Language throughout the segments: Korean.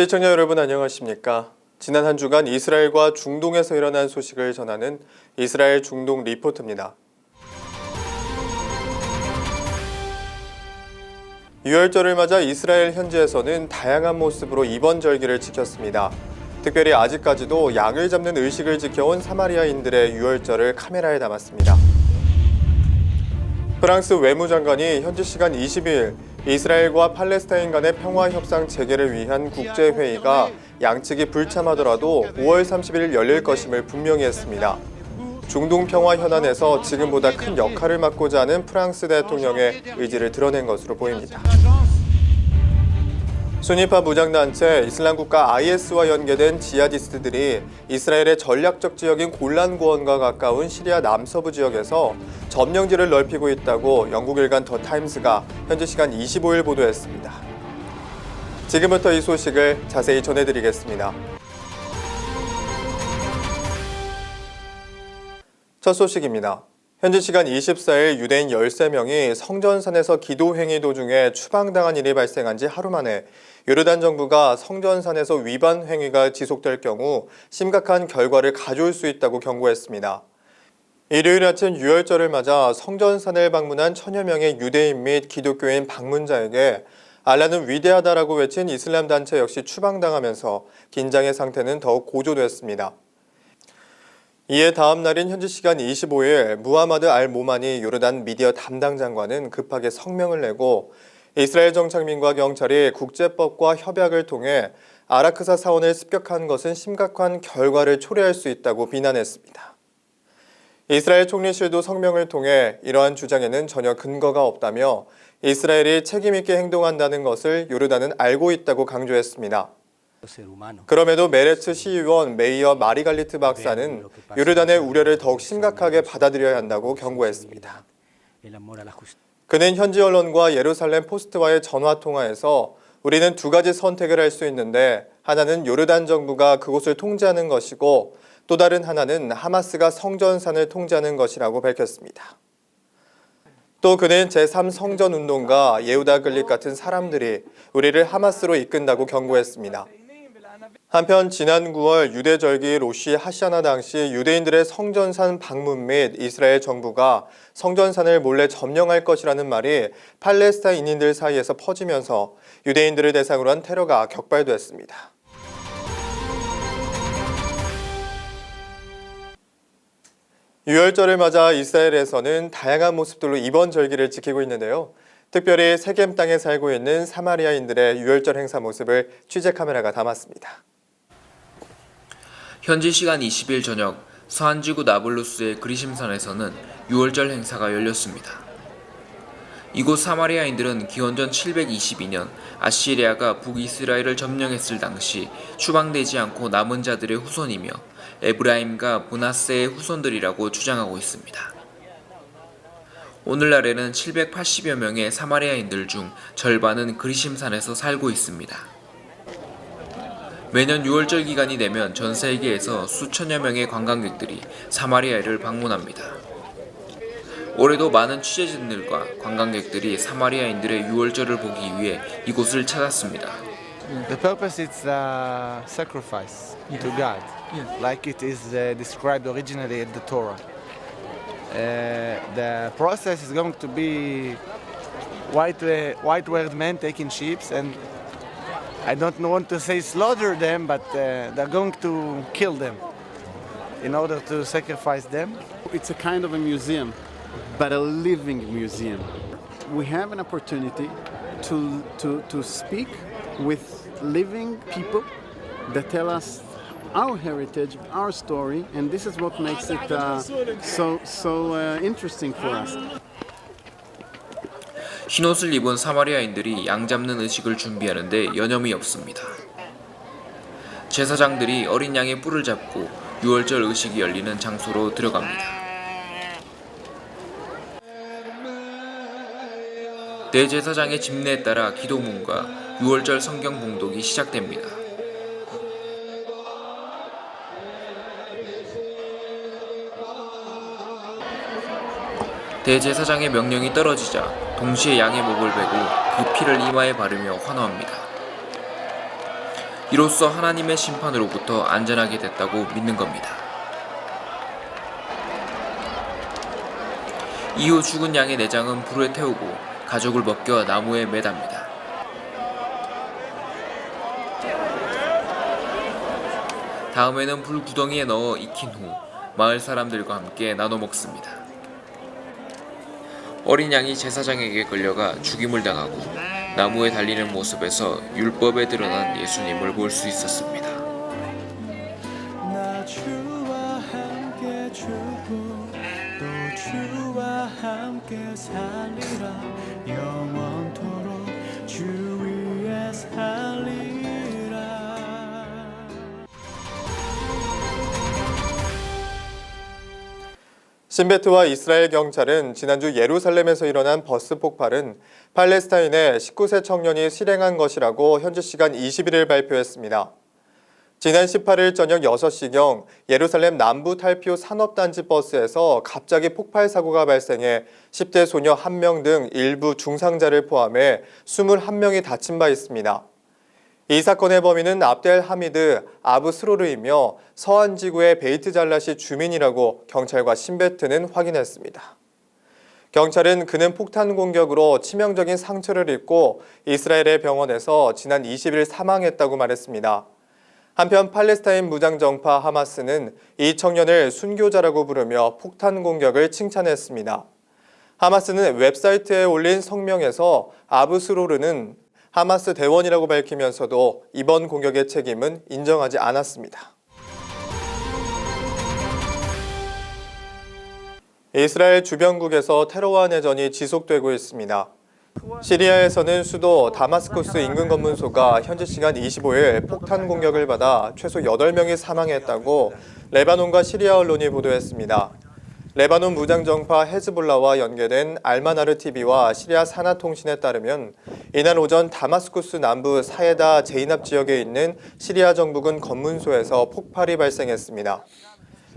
시청자 여러분 안녕하십니까? 지난 한 주간 이스라엘과 중동에서 일어난 소식을 전하는 이스라엘 중동 리포트입니다. 유월절을 맞아 이스라엘 현지에서는 다양한 모습으로 이번 절기를 지켰습니다. 특별히 아직까지도 양을 잡는 의식을 지켜온 사마리아인들의 유월절을 카메라에 담았습니다. 프랑스 외무장관이 현지 시간 22일 이스라엘과 팔레스타인 간의 평화협상 재개를 위한 국제회의가 양측이 불참하더라도 5월 30일 열릴 것임을 분명히 했습니다. 중동 평화 현안에서 지금보다 큰 역할을 맡고자 하는 프랑스 대통령의 의지를 드러낸 것으로 보입니다. 수니파 무장단체 이슬람국가 IS와 연계된 지하디스트들이 이스라엘의 전략적 지역인 골란고원과 가까운 시리아 남서부 지역에서 점령지를 넓히고 있다고 영국 일간 더 타임스가 현지 시간 25일 보도했습니다. 지금부터 이 소식을 자세히 전해드리겠습니다. 첫 소식입니다. 현지 시간 24일 유대인 13명이 성전산에서 기도행위 도중에 추방당한 일이 발생한 지 하루 만에 요르단 정부가 성전산에서 위반 행위가 지속될 경우 심각한 결과를 가져올 수 있다고 경고했습니다. 일요일 아침 유월절을 맞아 성전산을 방문한 천여 명의 유대인 및 기독교인 방문자에게 알라는 위대하다라고 외친 이슬람 단체 역시 추방당하면서 긴장의 상태는 더욱 고조됐습니다. 이에 다음 날인 현지 시간 25일 무하마드 알 모마니 요르단 미디어 담당 장관은 급하게 성명을 내고 이스라엘 정착민과 경찰이 국제법과 협약을 통해 아라크사 사원을 습격한 것은 심각한 결과를 초래할 수 있다고 비난했습니다. 이스라엘 총리실도 성명을 통해 이러한 주장에는 전혀 근거가 없다며 이스라엘이 책임있게 행동한다는 것을 요르단은 알고 있다고 강조했습니다. 그럼에도 메레츠 시의원 메이어 마리갈리트 박사는 요르단의 우려를 더욱 심각하게 받아들여야 한다고 경고했습니다. 그는 현지 언론과 예루살렘 포스트와의 전화통화에서 우리는 두 가지 선택을 할 수 있는데 하나는 요르단 정부가 그곳을 통제하는 것이고 또 다른 하나는 하마스가 성전산을 통제하는 것이라고 밝혔습니다. 또 그는 제3성전운동가 예후다 글릭 같은 사람들이 우리를 하마스로 이끈다고 경고했습니다. 한편 지난 9월 유대절기 로시 하샤나 당시 유대인들의 성전산 방문 및 이스라엘 정부가 성전산을 몰래 점령할 것이라는 말이 팔레스타인인들 사이에서 퍼지면서 유대인들을 대상으로 한 테러가 격발됐습니다. 유월절을 맞아 이스라엘에서는 다양한 모습들로 이번 절기를 지키고 있는데요. 특별히 세겜 땅에 살고 있는 사마리아인들의 유월절 행사 모습을 취재 카메라가 담았습니다. 현지 시간 20일 저녁 서안지구 나블루스의 그리심산에서는 유월절 행사가 열렸습니다. 이곳 사마리아인들은 기원전 722년 아시리아가 북이스라엘을 점령했을 당시 추방되지 않고 남은 자들의 후손이며 에브라임과 므낫세의 후손들이라고 주장하고 있습니다. 오늘날에는 780여 명의 사마리아인들 중 절반은 그리심산에서 살고 있습니다. 매년 6월절 기간이 되면 전 세계에서 수천여 명의 관광객들이 사마리아를 방문합니다. 올해도 많은 취재진들과 관광객들이 사마리아인들의 6월절을 보기 위해 이곳을 찾았습니다. The purpose is sacrifice to God, like it is described originally in the Torah. The process is going to be white-haired men taking sheep, and I don't want to say slaughter them, but they're going to kill them in order to sacrifice them. It's a kind of a museum, but a living museum. We have an opportunity to speak with living people that tell us our heritage, our story, and this is what makes it so interesting for us. 흰옷을 입은 사마리아인들이 양 잡는 의식을 준비하는데 여념이 없습니다. 제사장들이 어린 양의 뿔을 잡고 유월절 의식이 열리는 장소로 들어갑니다. 대제사장의 집례에 따라 기도문과 유월절 성경 봉독이 시작됩니다. 대제사장의 명령이 떨어지자 동시에 양의 목을 베고 그 피를 이마에 바르며 환호합니다. 이로써 하나님의 심판으로부터 안전하게 됐다고 믿는 겁니다. 이후 죽은 양의 내장은 불에 태우고 가족을 벗겨 나무에 매답니다. 다음에는 불 구덩이에 넣어 익힌 후 마을 사람들과 함께 나눠 먹습니다. 어린 양이 제사장에게 걸려가 죽임을 당하고 나무에 달리는 모습에서 율법에 드러난 예수님을 볼 수 있었습니다. 나 주와 함께 죽고 또 주와 함께 살리라 영원토록 주 위에 살리라. 신베트와 이스라엘 경찰은 지난주 예루살렘에서 일어난 버스 폭발은 팔레스타인의 19세 청년이 실행한 것이라고 현지 시간 21일 발표했습니다. 지난 18일 저녁 6시경 예루살렘 남부 탈피오 산업단지 버스에서 갑자기 폭발 사고가 발생해 10대 소녀 1명 등 일부 중상자를 포함해 21명이 다친 바 있습니다. 이 사건의 범인은 압델 하미드 아부스로르이며 서안 지구의 베이트 잘라시 주민이라고 경찰과 신베트는 확인했습니다. 경찰은 그는 폭탄 공격으로 치명적인 상처를 입고 이스라엘의 병원에서 지난 20일 사망했다고 말했습니다. 한편 팔레스타인 무장정파 하마스는 이 청년을 순교자라고 부르며 폭탄 공격을 칭찬했습니다. 하마스는 웹사이트에 올린 성명에서 아부스로르는 하마스 대원이라고 밝히면서도 이번 공격의 책임은 인정하지 않았습니다. 이스라엘 주변국에서 테러와 내전이 지속되고 있습니다. 시리아에서는 수도 다마스쿠스 인근 검문소가 현지 시간 25일 폭탄 공격을 받아 최소 8명이 사망했다고 레바논과 시리아 언론이 보도했습니다. 레바논 무장정파 헤즈볼라와 연계된 알마나르 TV와 시리아 사나통신에 따르면 이날 오전 다마스쿠스 남부 사에다 제이납 지역에 있는 시리아 정부군 검문소에서 폭발이 발생했습니다.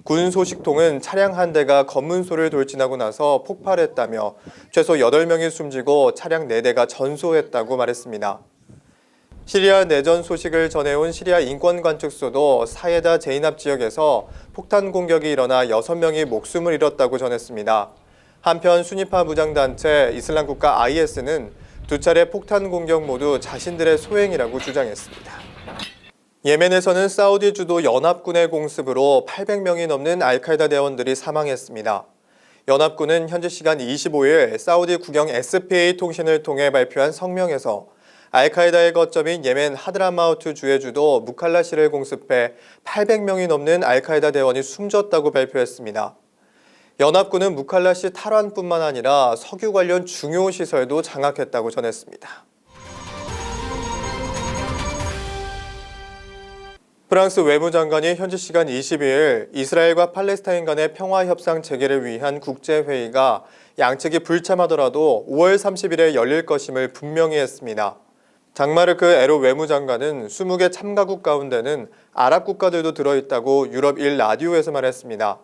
군 소식통은 차량 한 대가 검문소를 돌진하고 나서 폭발했다며 최소 8명이 숨지고 차량 4대가 전소했다고 말했습니다. 시리아 내전 소식을 전해온 시리아 인권관측소도 사에다 제이납 지역에서 폭탄 공격이 일어나 6명이 목숨을 잃었다고 전했습니다. 한편 순위파 무장단체 이슬람국가 IS는 2차례 폭탄 공격 모두 자신들의 소행이라고 주장했습니다. 예멘에서는 사우디 주도 연합군의 공습으로 800명이 넘는 알카에다 대원들이 사망했습니다. 연합군은 현지 시간 25일 사우디 국영 SPA 통신을 통해 발표한 성명에서 알카에다의 거점인 예멘 하드라마우트 주의 주도 무칼라시를 공습해 800명이 넘는 알카에다 대원이 숨졌다고 발표했습니다. 연합군은 무칼라시 탈환뿐만 아니라 석유 관련 중요 시설도 장악했다고 전했습니다. 프랑스 외무장관이 현지 시간 22일 이스라엘과 팔레스타인 간의 평화협상 재개를 위한 국제회의가 양측이 불참하더라도 5월 30일에 열릴 것임을 분명히 했습니다. 장마르크 에로 외무장관은 20개 참가국 가운데는 아랍 국가들도 들어있다고 유럽 1라디오에서 말했습니다.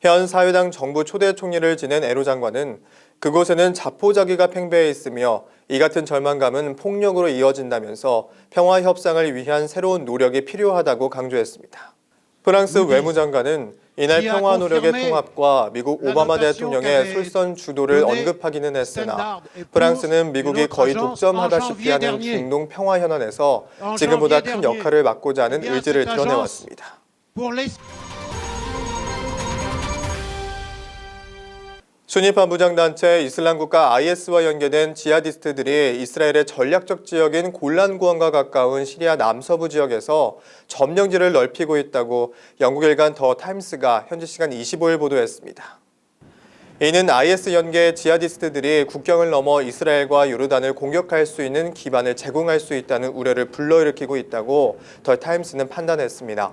현 사회당 정부 초대 총리를 지낸 에로 장관은 그곳에는 자포자기가 팽배해 있으며 이 같은 절망감은 폭력으로 이어진다면서 평화 협상을 위한 새로운 노력이 필요하다고 강조했습니다. 프랑스 외무장관은 이날 평화 노력의 통합과 미국 오바마 대통령의 솔선 주도를 언급하기는 했으나 프랑스는 미국이 거의 독점하다시피 하는 중동 평화 현안에서 지금보다 큰 역할을 맡고자 하는 의지를 드러내왔습니다. 순위파 무장단체 이슬람국가 IS와 연계된 지하디스트들이 이스라엘의 전략적 지역인 골란고원과 가까운 시리아 남서부 지역에서 점령지를 넓히고 있다고 영국 일간 더 타임스가 현지 시간 25일 보도했습니다. 이는 IS 연계 지하디스트들이 국경을 넘어 이스라엘과 요르단을 공격할 수 있는 기반을 제공할 수 있다는 우려를 불러일으키고 있다고 더 타임스는 판단했습니다.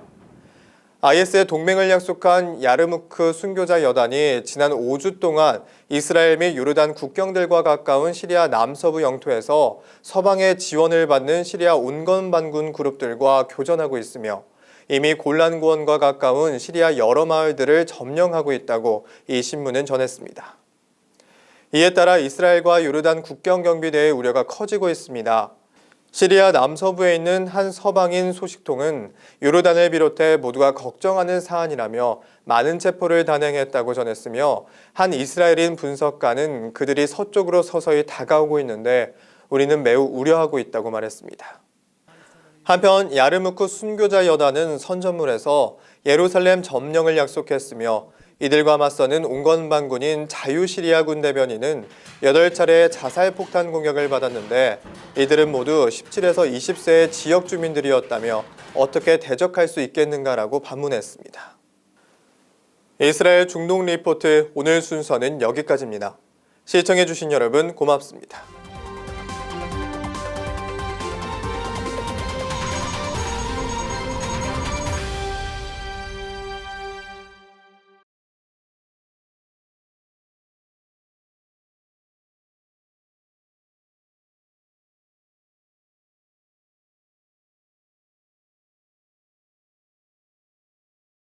IS의 동맹을 약속한 야르무크 순교자 여단이 지난 5주 동안 이스라엘 및 요르단 국경들과 가까운 시리아 남서부 영토에서 서방의 지원을 받는 시리아 온건반군 그룹들과 교전하고 있으며 이미 골란고원과 가까운 시리아 여러 마을들을 점령하고 있다고 이 신문은 전했습니다. 이에 따라 이스라엘과 요르단 국경경비대의 우려가 커지고 있습니다. 시리아 남서부에 있는 한 서방인 소식통은 요르단을 비롯해 모두가 걱정하는 사안이라며 많은 체포를 단행했다고 전했으며 한 이스라엘인 분석가는 그들이 서쪽으로 서서히 다가오고 있는데 우리는 매우 우려하고 있다고 말했습니다. 한편 야르무크 순교자 여단은 선전물에서 예루살렘 점령을 약속했으며 이들과 맞서는 온건반군인 자유시리아군 대변인은 8차례의 자살폭탄 공격을 받았는데 이들은 모두 17에서 20세의 지역 주민들이었다며 어떻게 대적할 수 있겠는가라고 반문했습니다. 이스라엘 중동 리포트 오늘 순서는 여기까지입니다. 시청해주신 여러분 고맙습니다.